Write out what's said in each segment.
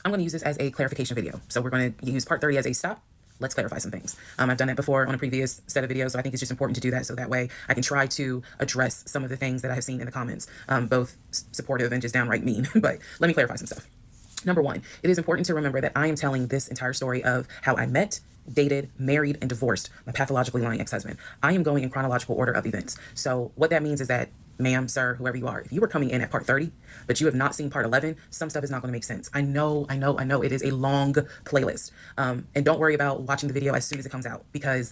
I'm going to use this as a clarification video. So we're going to use part 30 as a stop. Let's clarify some things. I've done it before on a previous set of videos, so I think it's just important to do that so that way I can try to address some of the things that I have seen in the comments, both supportive and just downright mean. But let me clarify some stuff. Number one, it is important to remember that I am telling this entire story of how I met, dated, married, and divorced my pathologically lying ex-husband. I am going in chronological order of events. So what that means is that, ma'am, sir, whoever you are, if you were coming in at part 30, but you have not seen part 11, some stuff is not going to make sense. I know. It is a long playlist. And don't worry about watching the video as soon as it comes out, because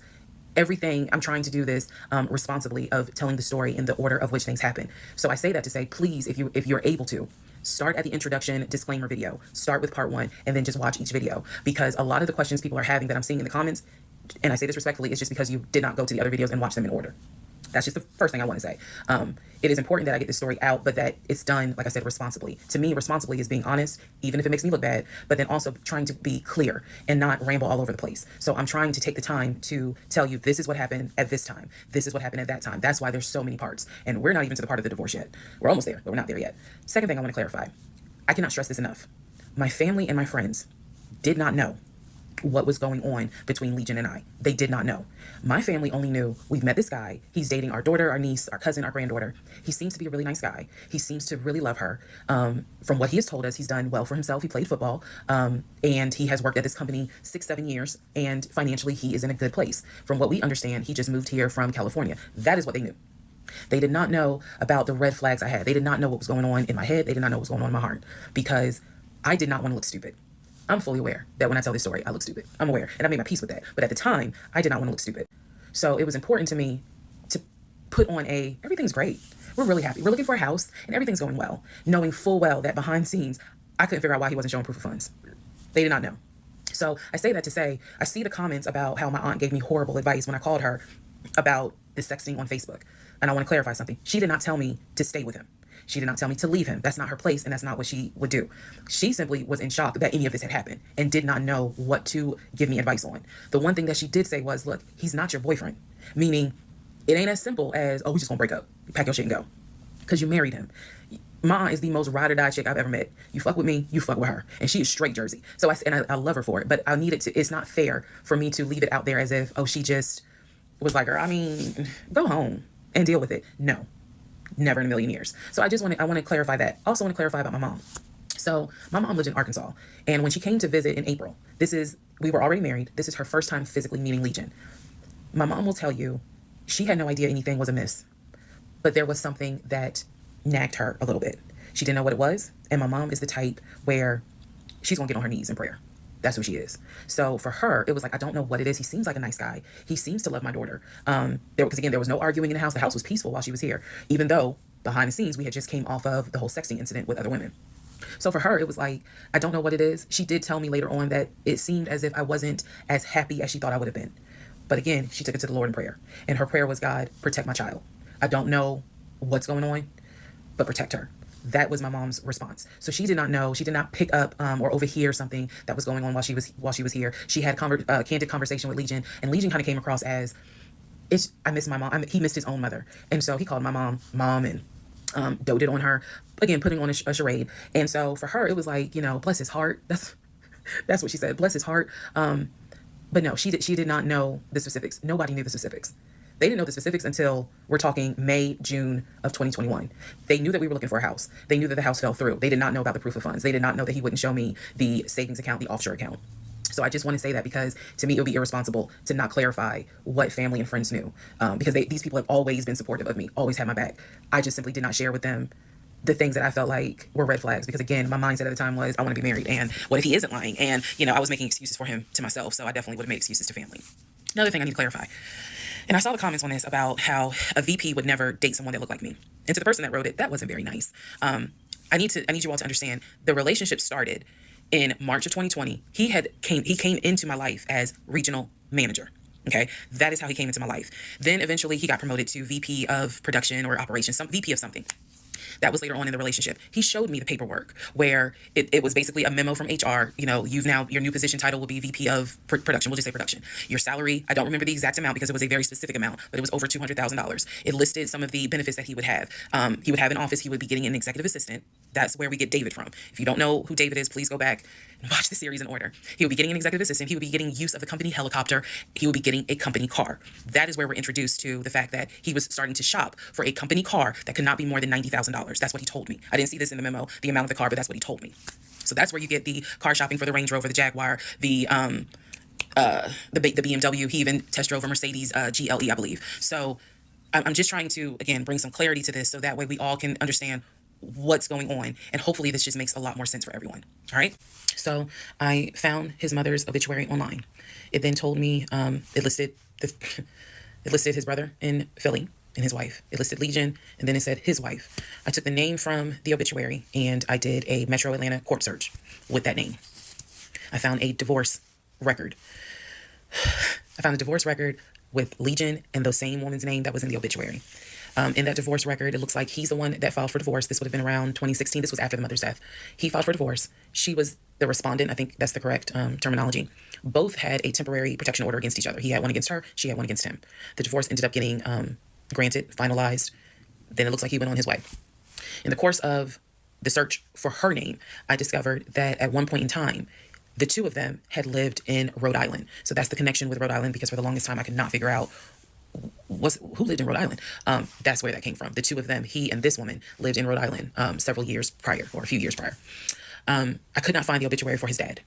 everything, I'm trying to do this responsibly of telling the story in the order of which things happen. So I say that to say, please, if you're able to, start at the introduction disclaimer video, start with part 1, and then just watch each video, because a lot of the questions people are having that I'm seeing in the comments, and I say this respectfully, is just because you did not go to the other videos and watch them in order. That's just the first thing I want to say. It is important that I get this story out, but that it's done, like I said, responsibly. To me, responsibly is being honest, even if it makes me look bad, but then also trying to be clear and not ramble all over the place. So I'm trying to take the time to tell you, this is what happened at this time. This is what happened at that time. That's why there's so many parts. And we're not even to the part of the divorce yet. We're almost there, but we're not there yet. Second thing I want to clarify. I cannot stress this enough. My family and my friends did not know what was going on between Legion and I. They did not know. My family only knew, we've met this guy. He's dating our daughter, our niece, our cousin, our granddaughter. He seems to be a really nice guy. He seems to really love her. From what he has told us, he's done well for himself. He played football, and he has worked at this company 6-7 years, and financially he is in a good place. From what we understand, he just moved here from California. That is what they knew. They did not know about the red flags I had. They did not know what was going on in my head. They did not know what was going on in my heart, because I did not want to look stupid. I'm fully aware that when I tell this story, I look stupid. I'm aware, and I made my peace with that. But at the time, I did not want to look stupid. So it was important to me to put on everything's great. We're really happy. We're looking for a house, and everything's going well, knowing full well that behind the scenes, I couldn't figure out why he wasn't showing proof of funds. They did not know. So I say that to say, I see the comments about how my aunt gave me horrible advice when I called her about the sexting on Facebook. And I want to clarify something. She did not tell me to stay with him. She did not tell me to leave him. That's not her place, and that's not what she would do. She simply was in shock that any of this had happened and did not know what to give me advice on. The one thing that she did say was, look, he's not your boyfriend. Meaning, it ain't as simple as, oh, we just gonna break up. Pack your shit and go. Because you married him. Ma is the most ride or die chick I've ever met. You fuck with me, you fuck with her. And she is straight Jersey. So I love her for it, but I need it to, it's not fair for me to leave it out there as if, oh, she just was like, I mean, go home and deal with it. No. Never in a million years. So I want to clarify that. Also want to clarify about my mom. So my mom lived in Arkansas, and when she came to visit in April, we were already married. This is her first time physically meeting Legion. My mom will tell you she had no idea anything was amiss, but there was something that nagged her a little bit. She didn't know what it was, and my mom is the type where she's gonna get on her knees in prayer. That's who she is. So for her, it was like, I don't know what it is. He seems like a nice guy. He seems to love my daughter. Because again, there was no arguing in the house. The house was peaceful while she was here, even though behind the scenes, we had just came off of the whole sexting incident with other women. So for her, it was like, I don't know what it is. She did tell me later on that it seemed as if I wasn't as happy as she thought I would have been. But again, she took it to the Lord in prayer. And her prayer was, God, protect my child. I don't know what's going on, but protect her. That was my mom's response. So she did not know. She did not pick up or overhear something that was going on while she was here. She had candid conversation with Legion, and Legion kind of came across as, I miss my mom. He missed his own mother, and so he called my mom, and doted on her. Again, putting on a charade. And so for her, it was like, bless his heart. That's what she said. Bless his heart. But no, she did not know the specifics. Nobody knew the specifics. They didn't know the specifics until we're talking May, June of 2021. They knew that we were looking for a house. They knew that the house fell through. They did not know about the proof of funds. They did not know that he wouldn't show me the savings account, the offshore account. So I just want to say that because to me, it would be irresponsible to not clarify what family and friends knew, because these people have always been supportive of me, always had my back. I just simply did not share with them the things that I felt like were red flags, because again, my mindset at the time was, I want to be married, and what if he isn't lying? And I was making excuses for him to myself, so I definitely would have made excuses to family. Another thing I need to clarify, and I saw the comments on this about how a VP would never date someone that looked like me. And to the person that wrote it, that wasn't very nice. I need you all to understand the relationship started in March of 2020. He came into my life as regional manager. Okay, that is how he came into my life. Then eventually he got promoted to VP of production or operations, some VP of something. That was later on in the relationship. He showed me the paperwork where it was basically a memo from HR. You know, your new position title will be VP of production. We'll just say production. Your salary, I don't remember the exact amount because it was a very specific amount, but it was over $200,000. It listed some of the benefits that he would have. He would have an office. He would be getting an executive assistant. That's where we get David from. If you don't know who David is, please go back and watch the series in order. He would be getting an executive assistant. He would be getting use of the company helicopter. He would be getting a company car. That is where we're introduced to the fact that he was starting to shop for a company car that could not be more than $90,000. That's what he told me. I didn't see this in the memo, the amount of the car, but that's what he told me. So that's where you get the car shopping for the Range Rover, the Jaguar, the BMW. He even test drove a Mercedes GLE, I believe. So I'm just trying to, again, bring some clarity to this so that way we all can understand what's going on. And hopefully this just makes a lot more sense for everyone. All right. So I found his mother's obituary online. It then told me, it listed his brother in Philly and his wife. It listed Legion, and then it said his wife. I took the name from the obituary and I did a Metro Atlanta corpse search with that name. I found a divorce record. I found a divorce record with Legion and the same woman's name that was in the obituary. In that divorce record, it looks like he's the one that filed for divorce. This would have been around 2016. This was after the mother's death. He filed for divorce. She was the respondent. I think that's the correct terminology. Both had a temporary protection order against each other. He had one against her. She had one against him. The divorce ended up getting granted, finalized. Then it looks like he went on his way. In the course of the search for her name, I discovered that at one point in time, the two of them had lived in Rhode Island. So that's the connection with Rhode Island, because for the longest time I could not figure out who lived in Rhode Island. That's where that came from. The two of them, he and this woman, lived in Rhode Island several years prior, or a few years prior. I could not find the obituary for his dad.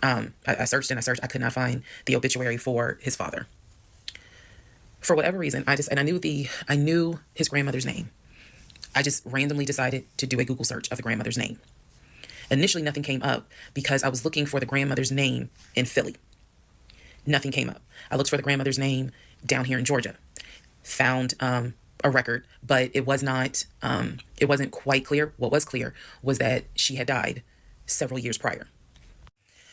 I searched and I searched. I could not find the obituary for his father. For whatever reason, I knew his grandmother's name. I just randomly decided to do a Google search of the grandmother's name. Initially, nothing came up because I was looking for the grandmother's name in Philly. Nothing came up. I looked for the grandmother's name down here in Georgia. Found a record, but it wasn't quite clear. What was clear was that she had died several years prior.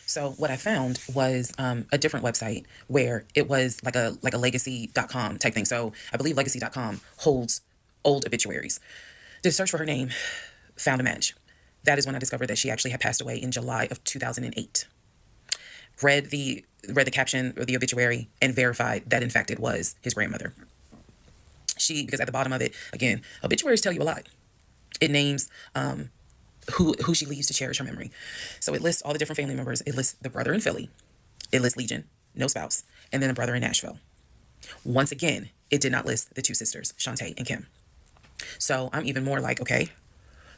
So what I found was a different website where it was like a legacy.com type thing. So I believe legacy.com holds old obituaries. Did a search for her name, found a match. That is when I discovered that she actually had passed away in July of 2008. Read the caption or the obituary and verified that in fact it was his grandmother. Because at the bottom of it, again, obituaries tell you a lot. It names who she leaves to cherish her memory. So it lists all the different family members. It lists the brother in Philly. It lists Legion, no spouse, and then a brother in Nashville. Once again, it did not list the two sisters, Shantae and Kim. So I'm even more like, okay,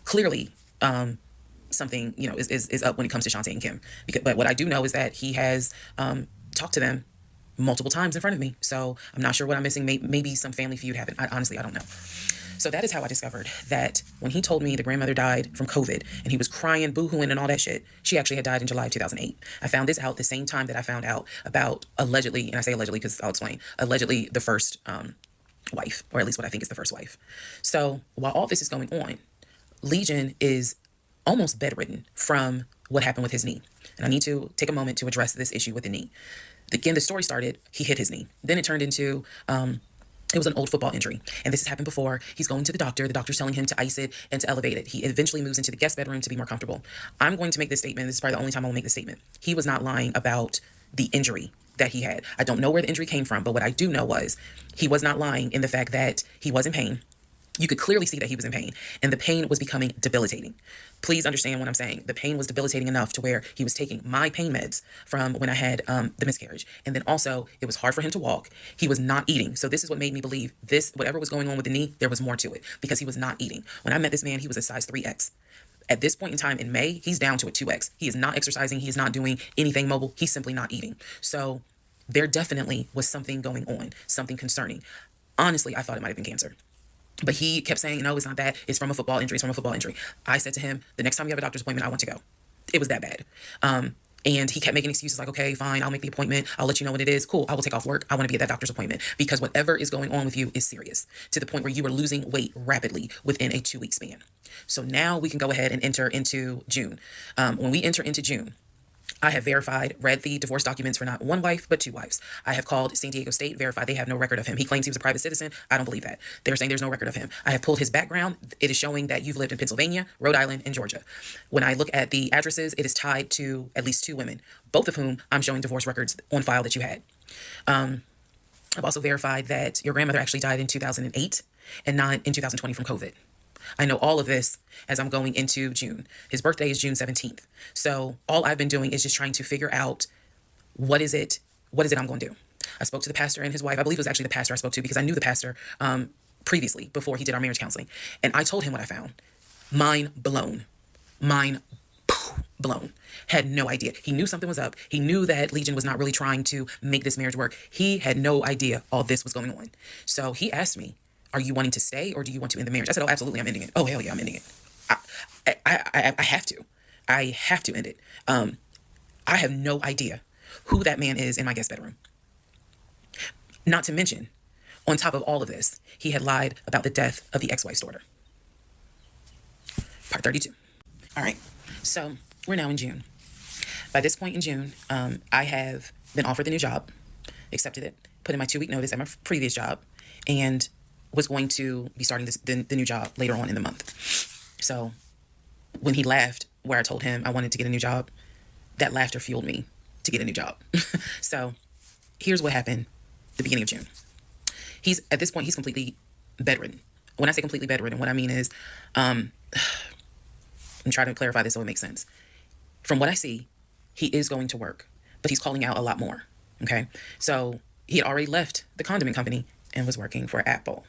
clearly something, is up when it comes to Shantae and Kim. But what I do know is that he has talked to them multiple times in front of me. So I'm not sure what I'm missing. Maybe some family feud happened. Honestly, I don't know. So that is how I discovered that when he told me the grandmother died from COVID and he was crying, boo-hooing and all that shit, she actually had died in July of 2008. I found this out the same time that I found out about allegedly, and I say allegedly because I'll explain, allegedly the first wife, or at least what I think is the first wife. So while all this is going on, Legion is almost bedridden from what happened with his knee. And I need to take a moment to address this issue with the knee. Again, the story started, he hit his knee. Then it turned into, it was an old football injury. And this has happened before. He's going to the doctor. The doctor's telling him to ice it and to elevate it. He eventually moves into the guest bedroom to be more comfortable. I'm going to make this statement. This is probably the only time I will make this statement. He was not lying about the injury that he had. I don't know where the injury came from, but what I do know was he was not lying in the fact that he was in pain. You could clearly see that he was in pain, and the pain was becoming debilitating. Please understand what I'm saying. The pain was debilitating enough to where he was taking my pain meds from when I had the miscarriage. And then also it was hard for him to walk. He was not eating. So this is what made me believe this, whatever was going on with the knee, there was more to it because he was not eating. When I met this man, he was a size 3X. At this point in time in May, he's down to a 2X. He is not exercising. He is not doing anything mobile. He's simply not eating. So there definitely was something going on, something concerning. Honestly, I thought it might have been cancer. But he kept saying, no, it's not that. It's from a football injury. It's from a football injury. I said to him, the next time you have a doctor's appointment, I want to go. It was that bad. And he kept making excuses like, okay, fine, I'll make the appointment. I'll let you know what it is. Cool, I will take off work. I want to be at that doctor's appointment because whatever is going on with you is serious to the point where you are losing weight rapidly within a 2-week span. So now we can go ahead and enter into June. When we enter into June, I have read the divorce documents for not one wife, but two wives. I have called San Diego State, verified they have no record of him. He claims he was a private citizen. I don't believe that. They're saying there's no record of him. I have pulled his background. It is showing that you've lived in Pennsylvania, Rhode Island, and Georgia. When I look at the addresses, it is tied to at least two women, both of whom I'm showing divorce records on file that you had. I've also verified that your grandmother actually died in 2008 and not in 2020 from COVID. I know all of this as I'm going into June. His birthday is June 17th. So all I've been doing is just trying to figure out what is it I'm going to do. I spoke to the pastor and his wife. I believe it was actually the pastor I spoke to because I knew the pastor previously before he did our marriage counseling. And I told him what I found. Mind blown. Mind blown. Had no idea. He knew something was up. He knew that Legion was not really trying to make this marriage work. He had no idea all this was going on. So he asked me, are you wanting to stay or do you want to end the marriage? I said, oh, absolutely, I'm ending it. Oh, hell yeah, I'm ending it. I have to. I have to end it. I have no idea who that man is in my guest bedroom. Not to mention, on top of all of this, he had lied about the death of the ex-wife's daughter. Part 32. All right, so we're now in June. By this point in June, I have been offered the new job, accepted it, put in my 2-week notice at my previous job, and was going to be starting the new job later on in the month. So when he laughed where I told him I wanted to get a new job, that laughter fueled me to get a new job. So here's what happened the beginning of June. At this point, he's completely bedridden. When I say completely bedridden, what I mean is, I'm trying to clarify this so it makes sense. From what I see, he is going to work, but he's calling out a lot more. Okay. So he had already left the condiment company and was working for Apple.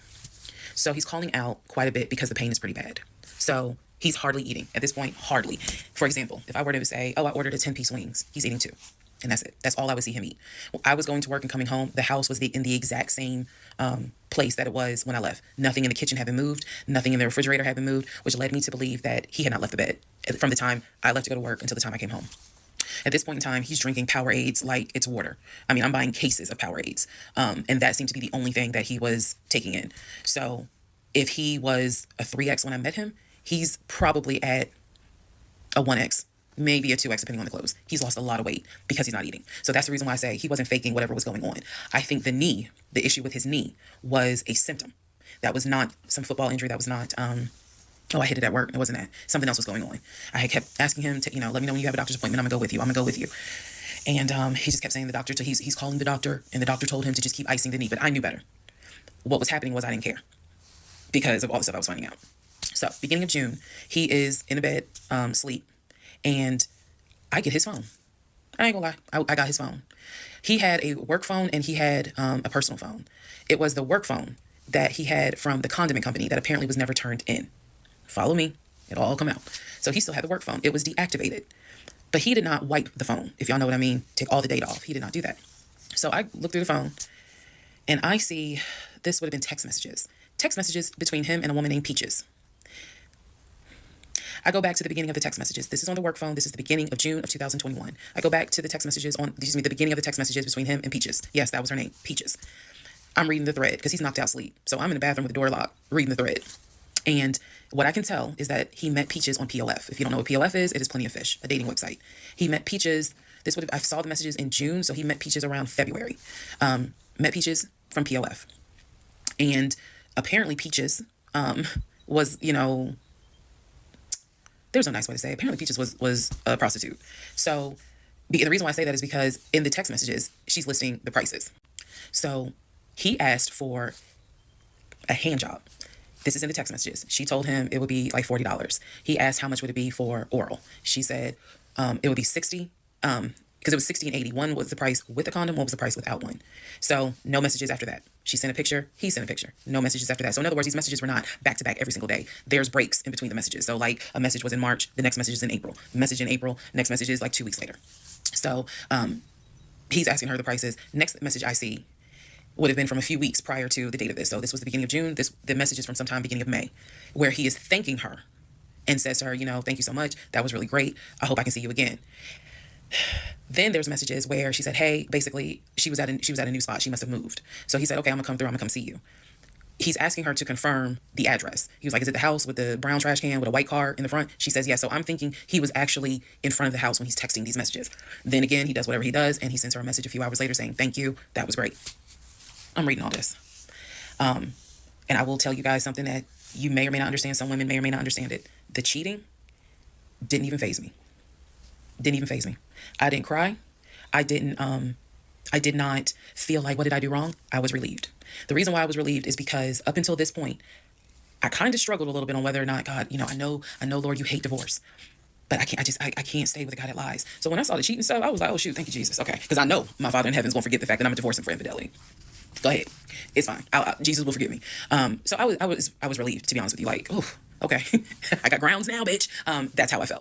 So he's calling out quite a bit because the pain is pretty bad. So he's hardly eating at this point, hardly. For example, if I were to say, oh, I ordered a 10-piece wings, he's eating 2. And that's it. That's all I would see him eat. I was going to work and coming home. The house was in the exact same place that it was when I left. Nothing in the kitchen had been moved. Nothing in the refrigerator had been moved, which led me to believe that he had not left the bed from the time I left to go to work until the time I came home. At this point in time, he's drinking Powerades like it's water. I mean, I'm buying cases of Powerades. And that seemed to be the only thing that he was taking in. So if he was a 3X when I met him, he's probably at a 1X, maybe a 2X, depending on the clothes. He's lost a lot of weight because he's not eating. So that's the reason why I say he wasn't faking whatever was going on. I think the issue with his knee was a symptom. That was not some football injury. That was not, oh, I hit it at work. It wasn't that. Something else was going on. I had kept asking him to, let me know when you have a doctor's appointment. I'm going to go with you. I'm going to go with you. And he just kept saying the doctor, he's calling the doctor, and the doctor told him to just keep icing the knee. But I knew better. What was happening was I didn't care because of all the stuff I was finding out. So beginning of June, he is in a bed, sleep, and I get his phone. I ain't gonna lie. I got his phone. He had a work phone and he had a personal phone. It was the work phone that he had from the condiment company that apparently was never turned in. Follow me. It'll all come out. So he still had the work phone. It was deactivated. But he did not wipe the phone, if y'all know what I mean, take all the data off. He did not do that. So I looked through the phone and I see this would have been text messages. Text messages between him and a woman named Peaches. I go back to the beginning of the text messages. This is on the work phone. This is the beginning of June of 2021. I go back to the text messages the beginning of the text messages between him and Peaches. Yes, that was her name, Peaches. I'm reading the thread because he's knocked out sleep. So I'm in the bathroom with the door locked, reading the thread. And what I can tell is that he met Peaches on PLF. If you don't know what PLF is, it is Plenty of Fish, a dating website. He met Peaches. I saw the messages in June, so he met Peaches around February. Met Peaches from PLF. And apparently Peaches was, there's no nice way to say it. Apparently Peaches was a prostitute. So the reason why I say that is because in the text messages, she's listing the prices. So he asked for a hand job. This is in the text messages. She told him it would be like $40. He asked how much would it be for oral. She said it would be $60. Because it was $60 and $80. One was the price with a condom, one was the price without one. So no messages after that. She sent a picture, he sent a picture. No messages after that. So in other words, these messages were not back to back every single day. There's breaks in between the messages. So like a message was in March, the next message is in April. Message in April, next message is like 2 weeks later. So he's asking her the prices. Next message I see would have been from a few weeks prior to the date of this. So this was the beginning of June. The message is from sometime beginning of May, where he is thanking her and says to her, thank you so much. That was really great. I hope I can see you again. Then there's messages where she said, hey, basically she was at a new spot. She must have moved. So he said, okay, I'm gonna come through. I'm gonna come see you. he's asking her to confirm the address. He was like, is it the house with the brown trash can with a white car in the front? She says, yes. So I'm thinking he was actually in front of the house when he's texting these messages. Then again, he does whatever he does, and he sends her a message a few hours later saying, thank you. That was great. I'm reading all this. And I will tell you guys something that you may or may not understand. Some women may or may not understand it. The cheating didn't even faze me. Didn't even faze me. I didn't cry. I did not feel like, what did I do wrong? I was relieved. The reason why I was relieved is because up until this point, I kind of struggled a little bit on whether or not, God, I know, Lord, you hate divorce, but I can't stay with a guy that lies. So when I saw the cheating stuff, I was like, oh shoot, thank you, Jesus. Okay. Because I know my Father in heaven is going to forget the fact that I'm divorcing for infidelity. Go ahead. It's fine. Jesus will forgive me. So I was relieved, to be honest with you. Like, oh, okay. I got grounds now, bitch. That's how I felt.